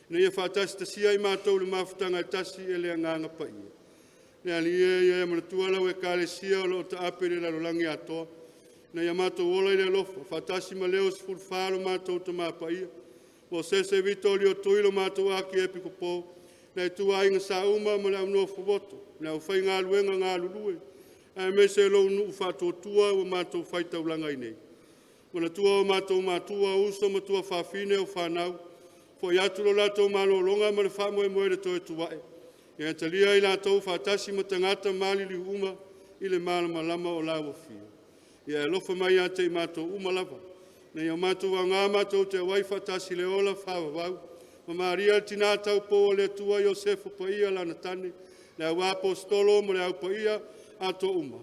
Na ia whaatasi tasia i mātou le mawhatanga e tasi e le anganga pa ia. Le ali ia ma le tuala we kālesia o le o ta apere la rolangi atoa. Na ia mātou ola i le alofa, whatasi ma leo si fulwhalo mātou ta māpa ia. Mo sese vito li o tuilo mātou aki epi ko pō. Na i tua inga sa uma ma le au noa whaboto. Na u whai ngā luenga ngā lulue. A me se lo nu whato tua o mātou whaita ulanga i nei. Mo na tua o mātou mātua uso ma tua whawhine o whanau. Fo i atu lo lātou mālo longa ma le whamoe moe le toe tuae. Ia talia i lātou whatasi ma tangata māli li uma i le māla malama o lawa fia. Ia e lofa mai ate i mātou umalava. Na ia mātou wa ngā mātou te waifa tasi le ola whawawau. Ma Maria tina tau po o le tua Iosefo pa ia lana tane. Le au apostolo mo le au pa ia ato uma.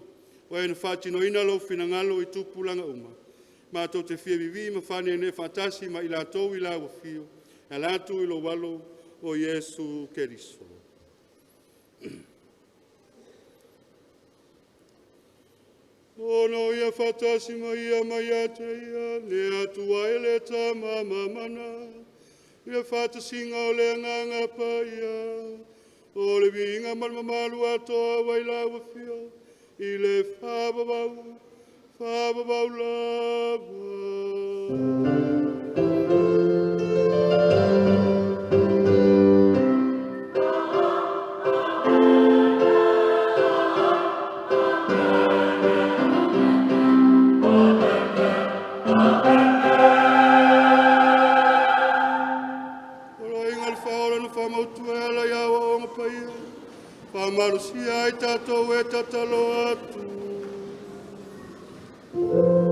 Wa e na whatino ina lo finangalo i tupulanga uma. Mātou te fia vivi ma whane ne whatasi ma ila tau ila wa fio. E lātu ilo walo o Yesu Keriso. Ono ia whatasi ma ia mai ate ia, le atua e le tā mamamana. Ia whatasinga o le nganga pa ia, o le vinga malmamalu atoa waila wa fio, i le whababau lava. Marusia i tātou e tatalo atu. Oh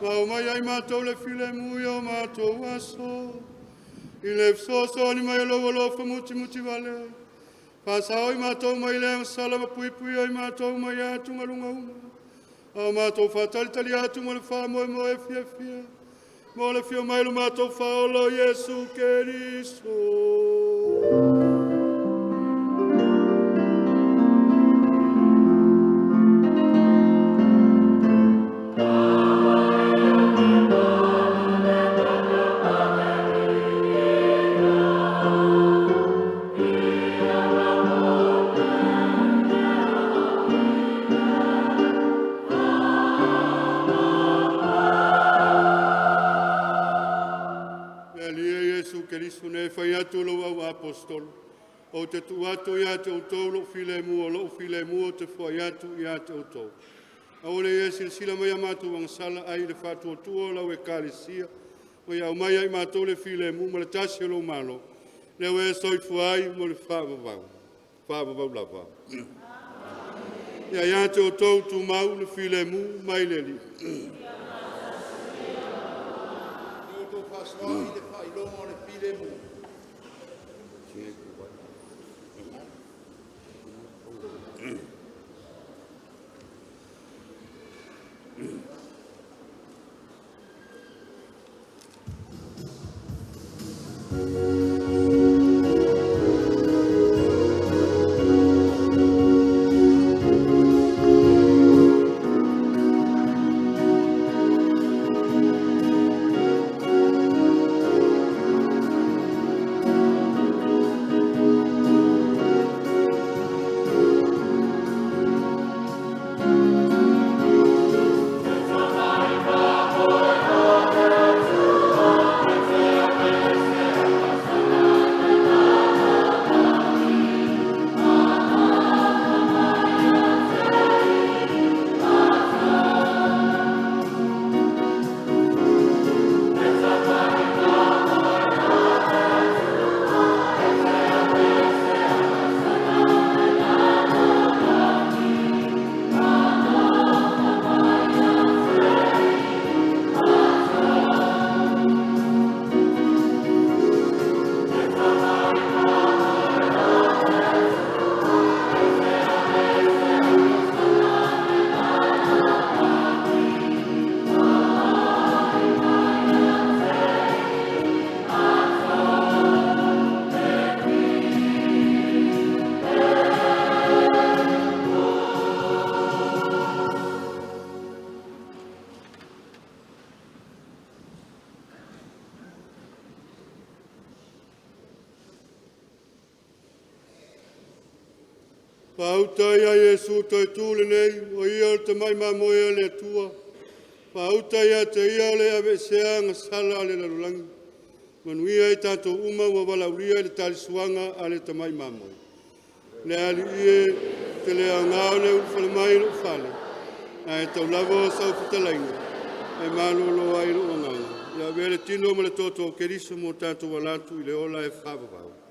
Ma o mai ai mātou le file mui o mātou aso. I le fsoso ni mai lo lo fa muti muti vale. Pasa oi mātou mai le sala ma pui pui oi mātou mai atu ngalunga uma. O mātou fatali tali atu mo le fa mo e fia fia. Mo le fia mai lo mātou fa o lo Yesu Keriso. Keriso ne fai atu lo au apostolo. O te tuato ia te outou lo file mua, lo file mua te fai atu ia te outou. A ole ia sila mai amatu wangsala ai le fatu o tua lau e kalesia. O ia umai ai mātou le file mua, ma le tasi o lo malo. Le ue soifu ai mo le whaavavau. Whaavavau lava. Ia te outou tu mau le file mua, mai le li. Outou whaswai le whailonga le file mu. Pauta ia Yesu toi tūle nei, o ia o te mai mamoe le tua. Pauta ia te ia le ave sea nga sala le lalulangi. Manuia i tātou uma wa walauria le talisuanga a le te mai mamoe. Le ali ie te le angao le ufale mai le ufale. Na e tau lavo sau futalainga. E malolo ai lo anganga. Ia vele tino ma le toto o keriso mo tātou walatu i le ola e whavavau.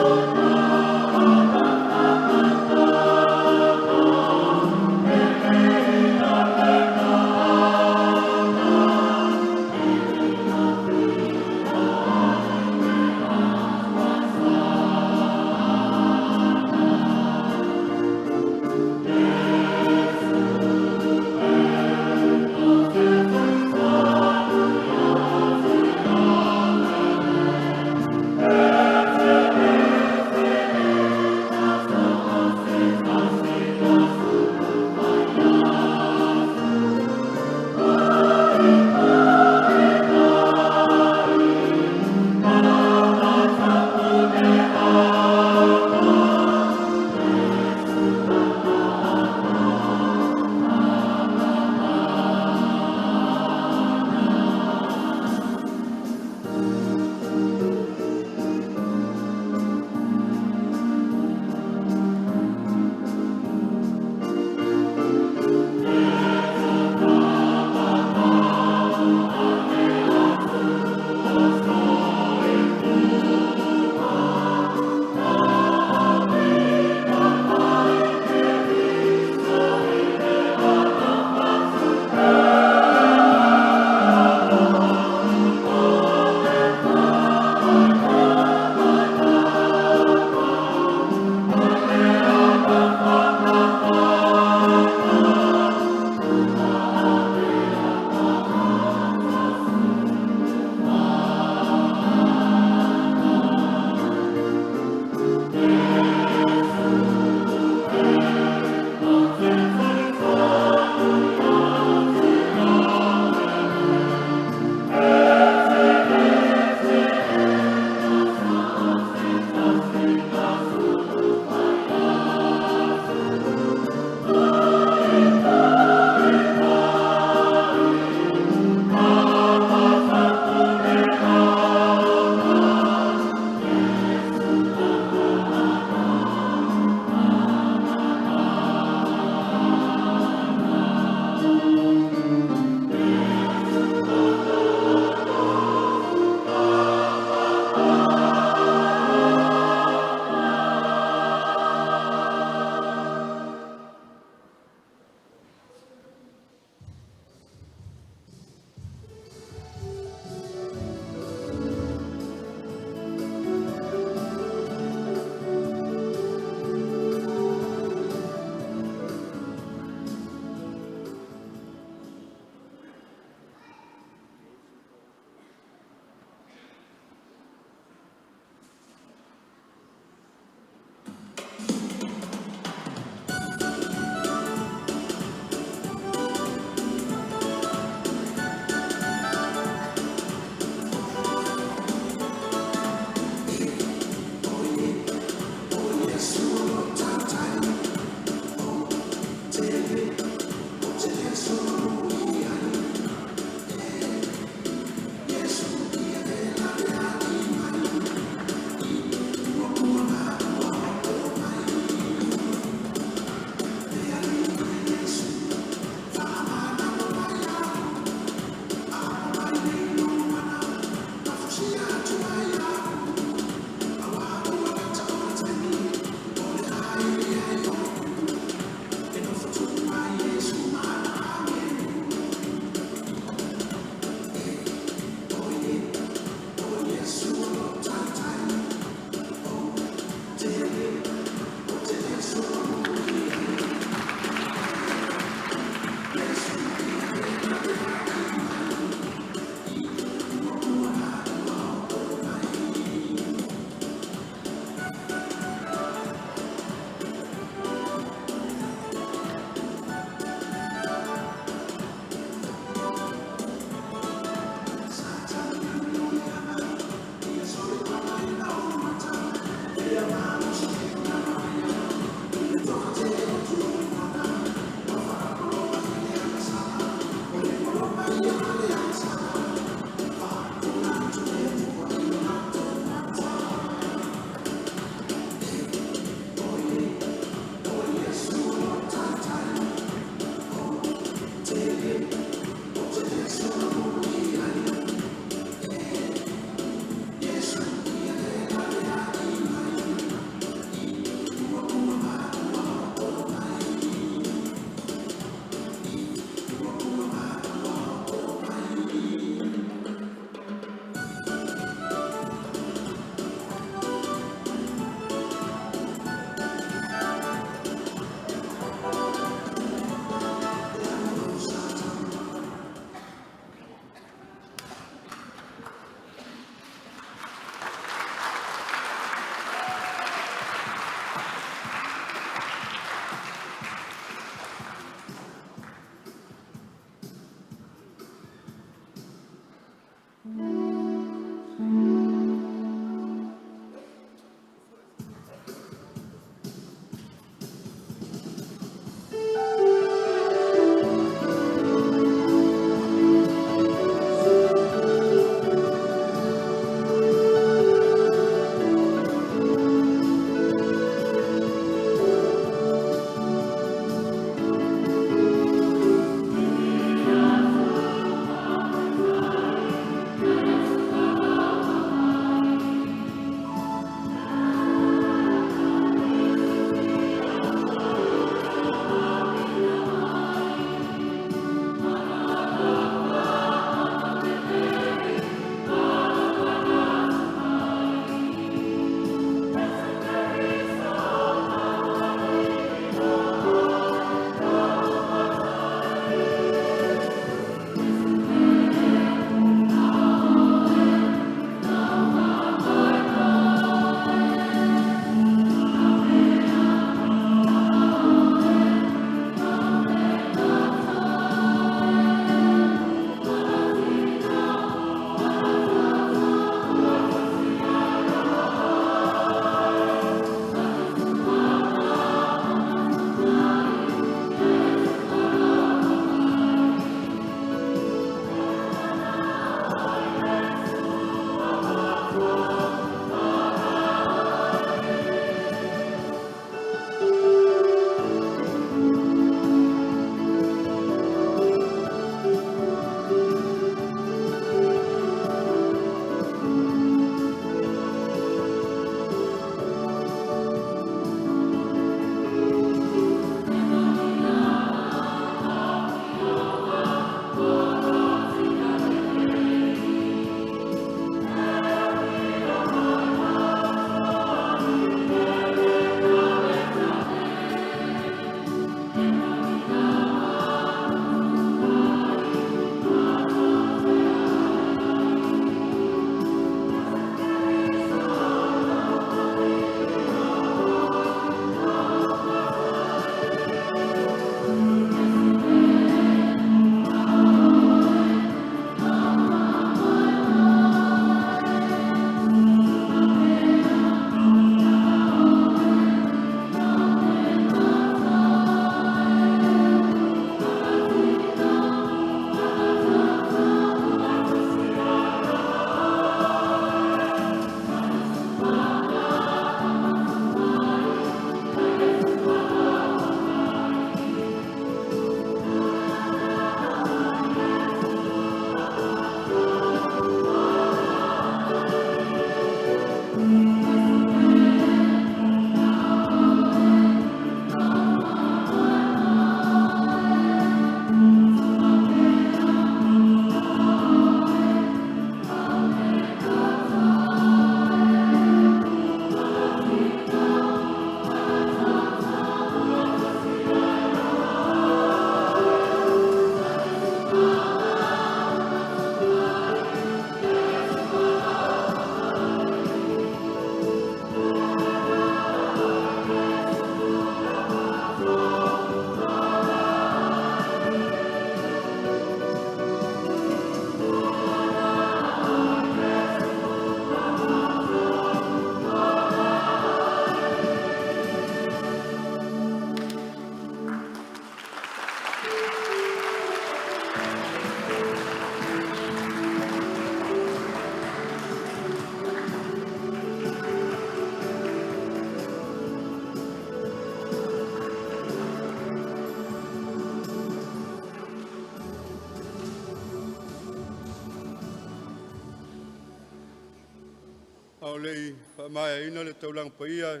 Au lei mai ina le taulang paia.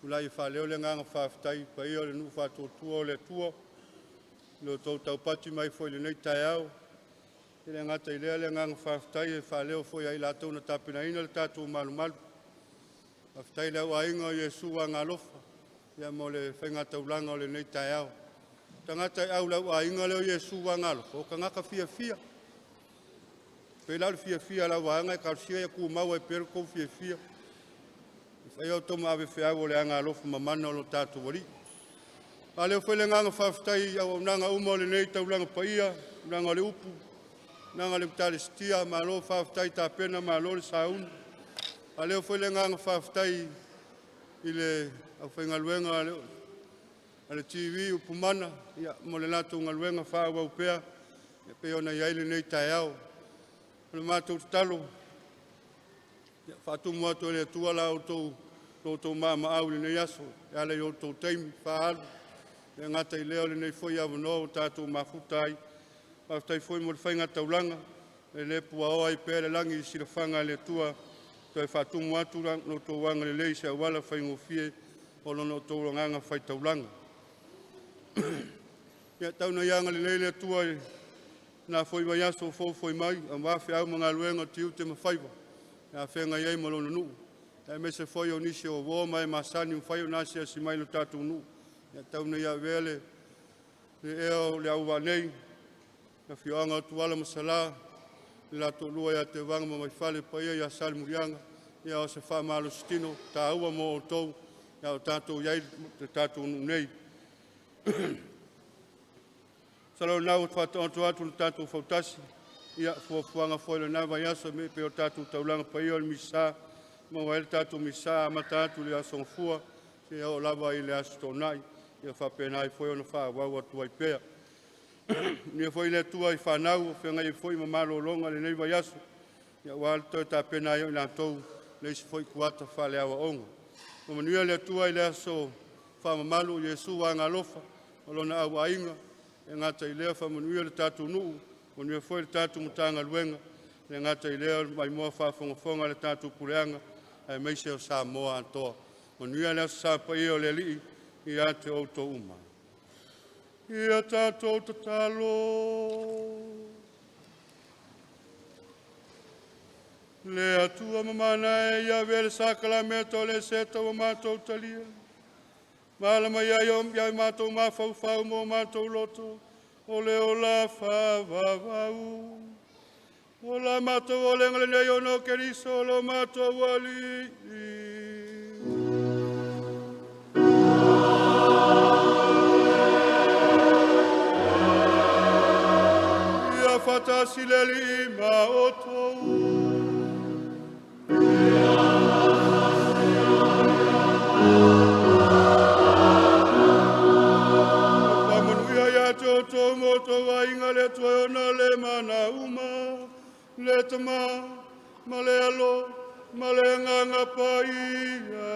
Ulai whaleo le nganga whawhtai paia le nu whātua o le tua. Lo tau tau pati mai foi le nei tai au. Le ngata ilea le nganga whawhtai e whaleo foi ai lātou na tāpina ina le tātou malu malu. Whawhtai le au ainga o Iesu wa ngā lofa. Ia mo le whainga taulanga o le nei tai au. Tangata au lau ainga leo Iesu wa ngā lofa. O ka ngaka fia fia. Pela fia fia la wanga ka sia ku mau e per ko fia fia. Ai o toma ave fia o le anga lofu mamana o tatu wali. Ale foi le nganga faftai au nanga umo le nei taulanga paia, nanga le upu. Nanga le tale stia malo faftai ta pena malo le saun. Ale foi le nganga faftai ile au foi ngaluenga ale TV upu mana ia mo le latu ngaluenga fa wa upea. Pe ona ia le nei taiao. Le matou talo. Fatu mo to le tua la to mama au le yaso. Ya le yo to time fa le ngata i leo le nei foi avo no tatu mafutai. Pa tai foi mo fainga taulanga. Le pua o ai pele langi si le fanga le tua. To fatu mo tu no to wanga le leise wala faingo fie o no to nganga fai taulanga. Ya tau na yanga le tua na foi mai aso foi mai a fe au mga luenga tiu te mafaiva na fe nga yai malo nu e me se foi onisi o wo mai masani u fai na se si mai lo tatu nu ya tau na ya vele le eo le au vanei na fianga tu ala masala la to lua ya te vanga mai fale pa ya sal murianga ya o se fa malo stino ta ua mo to ya tatu yai tatu nu nei Salo nau fatu tatu fautasi ia fuanga foi na vai aso me pe tatu taulanga pai o misa mo el tatu misa ma tatu le aso fua se o lava ile asto nai ia fa penai foi ona fa wa tu ai pe ni foi le tu ai fa nau fe ngai foi ma malo longa le nei vai aso ia wa to ta penai na to le foi kuata fa le awa onga mo ni le tu ai le aso fa ma malo Yesu wa ngalofa o na awa inga e ngata i lea whamanuia le tātou nuu, o nua foi le tātou mutanga luenga, e ngata i lea mai moa whawhongafonga le tātou kureanga, e meise o sa moa antoa. O nua lea sa pa i o le li, i a te outo uma. I a tātou te talo. Le atua mamana e ia vele sakala mea to le seta o mātou talia. Malama ia iom ia mātou mawhau mo mātou loto, o le o la whawawau. O la mātou o lenga le nei ono keriso, lo mātou wali. Ia whatasi le lima o tou. Toto moto wa inga le tuona le mana uma le tama male alo male nganga paia